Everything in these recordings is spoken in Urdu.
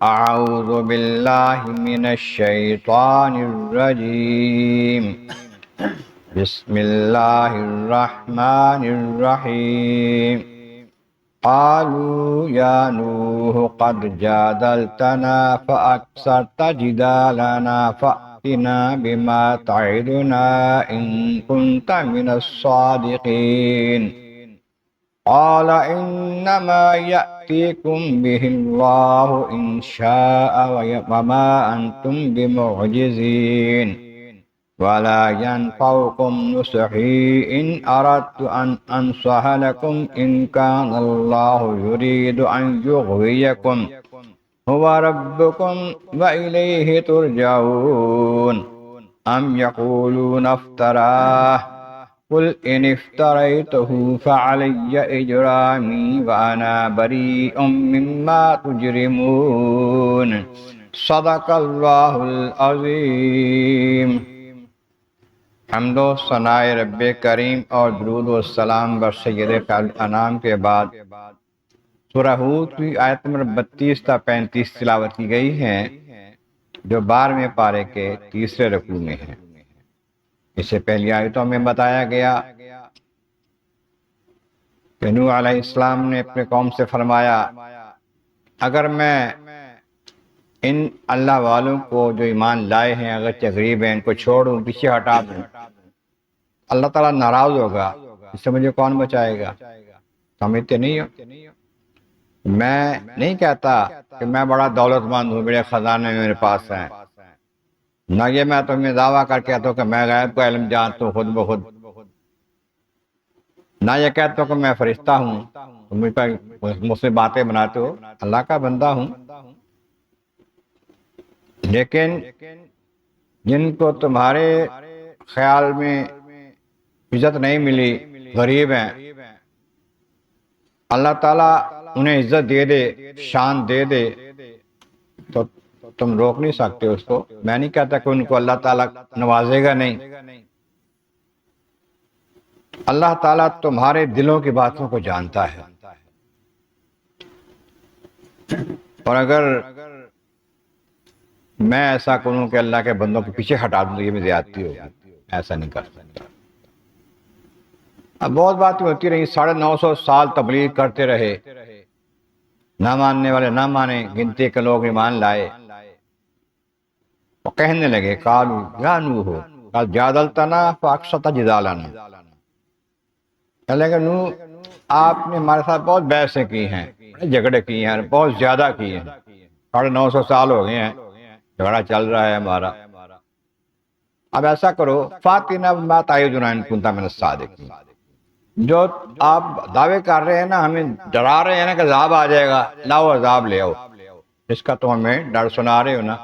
اعوذ باللہ من الشیطان الرجیم بسم اللہ الرحمن الرحیم قالوا یا نوح قد جادلتنا فأکثرت جدالنا فأتنا بما تعدنا ان كنت من الصادقین قال انما يأتيكم به الله ان شاء وما انتم بمعجزين ولا ينفعكم نصحي ان اردت ان انصح لكم ان كان الله يريد ان يغويكم هو ربكم وإليه ترجعون ام يقولون افتراه قل ان افتریتہ فعلی اجرامی وانا بریء مما تجرمون صدق اللہ العظیم۔ حمد و ثناء رب کریم اور درود و سلام بر سید انام کے بعد سورہ ہود کی آیت نمبر 32 تا 35 تلاوت کی گئی ہیں، جو 12ویں پارے کے تیسرے رکوع میں ہیں۔ اس سے پہلی آیتوں میں بتایا گیا کہ نوح علیہ السلام نے اپنے قوم سے فرمایا، اگر میں ان اللہ والوں کو جو ایمان لائے ہیں اگرچہ غریب ہیں ان کو چھوڑوں، پیچھے ہٹا دوں، اللہ تعالیٰ ناراض ہوگا، اس سے مجھے کون بچائے گا؟ سمجھتے نہیں ہو؟ میں نہیں کہتا کہ میں بڑا دولت مند ہوں، میرے خزانے میرے پاس ہیں، نہ یہ میں تمہیں دعویٰ کر کے کہتا ہوں کہ میں غیب کا علم جانتا ہوں خود بخود، نہ یہ کہتا ہوں کہ میں فرشتہ ہوں، تم مجھ سے باتیں بناتے ہو، اللہ کا بندہ ہوں۔ لیکن جن کو تمہارے خیال میں عزت نہیں ملی، غریب ہیں، اللہ تعالیٰ انہیں عزت دے دے، شان دے دے، تو تم روک نہیں سکتے اس کو۔ میں نہیں کہتا کہ ان کو اللہ تعالیٰ نوازے گا، نہیں، اللہ تعالیٰ تمہارے دلوں کی باتوں کو جانتا ہے، اور اگر میں ایسا کروں کہ اللہ کے بندوں کے پیچھے ہٹا دوں تو یہ بھی زیادتی ہوگی، ایسا نہیں کر سکتا۔ اب بہت باتیں ہوتی رہی، 950 سال تبلیغ کرتے رہے، نہ ماننے والے نہ مانے، گنتی کے لوگ ایمان لائے، وہ کہنے لگے قالوا یا نوح قد جادلتنا فاکثرت جدالنا، کہنے لگے نوح آپ نے ہمارے ساتھ بہت بحثیں کی ہیں، جھگڑے کی ہیں، بہت زیادہ کی ہیں، 950 سال ہو گئے ہیں جھگڑا چل رہا ہے ہمارا، اب ایسا کرو فاتنا بما تعدنا ان کنت من الصادقین، جو آپ دعوے کر رہے ہیں نا، ہمیں ڈرا رہے ہیں نا کہ عذاب آ جائے گا، لاؤ عذاب لے آؤ، اس کا تم ہمیں ڈر سنا رہے ہو نا،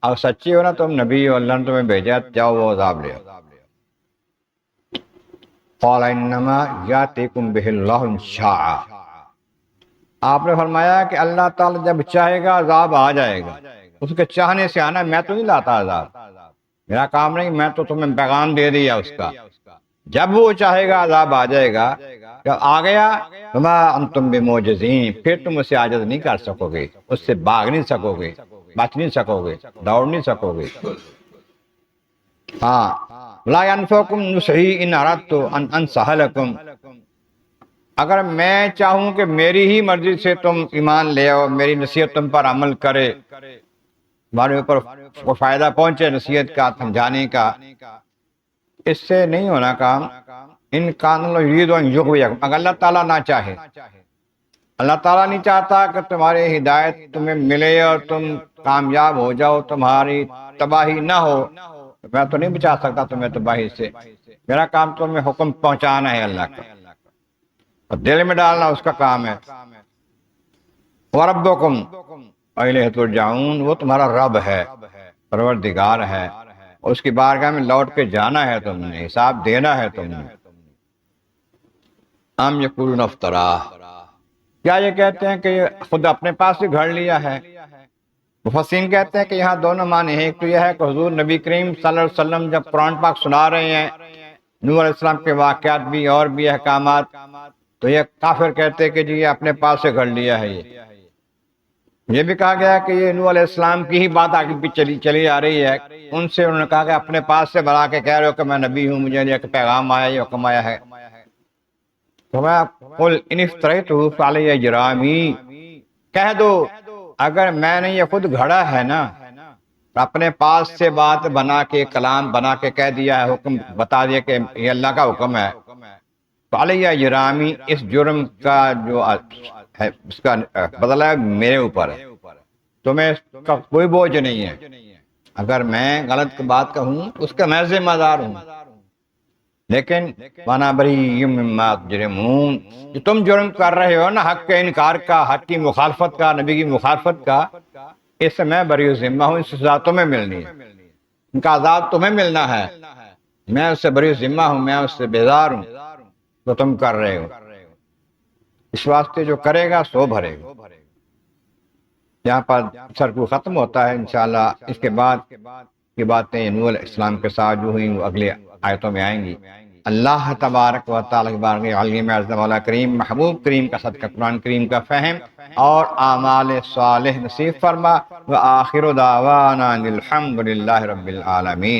اگر سچی ہو نا تم نبی ہو، اللہ نے تمہیں بھیجا، جاؤ وہ عذاب لے آؤ۔ قال انما یاتیکم بہ اللہ ان شاء، آپ نے فرمایا کہ اللہ تعالیٰ جب چاہے گا عذاب آ جائے گا، اس کے چاہنے سے آنا، میں تو نہیں لاتا عذاب، میرا کام نہیں، میں تو تمہیں پیغام دے دیا اس کا، جب وہ چاہے گا عذاب آ جائے گا، جب آ گیا وما انتم بمعجزین، پھر تم اسے عاجز نہیں کر سکو گے، اس سے بھاگ نہیں سکو گے، بچ نہیں سکو گے، دوڑ نہیں سکو گے۔ ہاں لا ينفعكم نصحی ان اردت ان انصح لكم، اگر میں چاہوں کہ میری ہی مرضی سے تم ایمان لے آؤ، میری نصیحت تم پر عمل کرے، تمہارے اوپر کو فائدہ پہنچے نصیحت کا، سمجھانے کا، اس سے نہیں ہونا کام۔ ان کان اللہ یرید ان یغویکم، اگر اللہ تعالیٰ نہ چاہے، اللہ تعالیٰ نہیں چاہتا کہ تمہاری ہدایت تمہیں ملے اور تم کامیاب ہو جاؤ، تمہاری تباہی نہ ہو، میں تو نہیں بچا سکتا تمہیں تباہی سے، میرا کام تمہیں حکم پہنچانا ہے اللہ کا، اور دل میں ڈالنا اس کا کام ہے۔ وَرَبُّكُمْ وَإِلَيْهِ تُرْجَعُونَ، وہ تمہارا رب ہے، پروردگار ہے، اس کی بارگاہ میں لوٹ کے جانا ہے، تم نے حساب دینا ہے تم نے۔ ام یقولون افتراہ، کیا یہ کہتے ہیں کہ یہ خود اپنے پاس ہی گھڑ لیا ہے؟ مفسرین کہتے ہیں کہ یہاں دونوں معنی ہیں، ایک تو یہ ہے کہ حضور نبی کریم صلی اللہ علیہ وسلم جب قرآن پاک سنا رہے ہیں، نوح علیہ السلام کے واقعات بھی اور بھی احکامات، تو یہ کافر کہتے ہیں کہ جی یہ اپنے پاس سے گھڑ لیا ہے، یہ یہ بھی کہا گیا کہ یہ نوح علیہ السلام کی ہی بات آگے بھی چلی آ رہی ہے. ان سے انہوں نے کہا کہ اپنے پاس سے بلا کے کہہ رہے ہو کہ میں نبی ہوں، مجھے ایک پیغام آیا، یہ حکم آیا ہے. تو میں قل ان افتریتہ فعلی اجرامی، کہہ دو اگر میں نے یہ خود گھڑا ہے نا، اپنے پاس سے بات بنا کے، کلام بنا کے کہہ دیا ہے، حکم بتا دیا کہ یہ اللہ کا حکم ہے، فعلی اجرامی، اس جرم کا جو ہے اس کا بدلہ میرے اوپر ہے، تمہیں اس کا کوئی بوجھ نہیں ہے. اگر میں غلط بات کہوں اس کا میں ذمہ دار ہوں، لیکن وانا بری مما تجرمون، جو تم جرم کر رہے ہو نا، حق کے انکار کا، حق کی مخالفت کا، نبی کی مخالفت کا، اس سے میں بری ذمہ ہوں، اس سے سزا تمہیں ملنی ہے، ان کا عذاب تمہیں ملنا ہے، میں اس سے بری ذمہ ہوں، میں اس سے بیزار ہوں تو تم کر رہے ہو. اس واسطے جو کرے گا سو بھرے گا. یہاں پر سرکو ختم ہوتا ہے. انشاءاللہ اس کے بعد کی باتیں نوح علیہ السلام کے ساتھ جو ہوئی وہ اگلے آیتوں میں آئیں گی. اللہ تبارک و تعالیٰ بارک علی معظم والا کریم، محبوب کریم کا صدقہ قرآن کریم کا فہم اور اعمال صالح نصیب فرما. وآخر دعوانا الحمد للہ رب العالمین.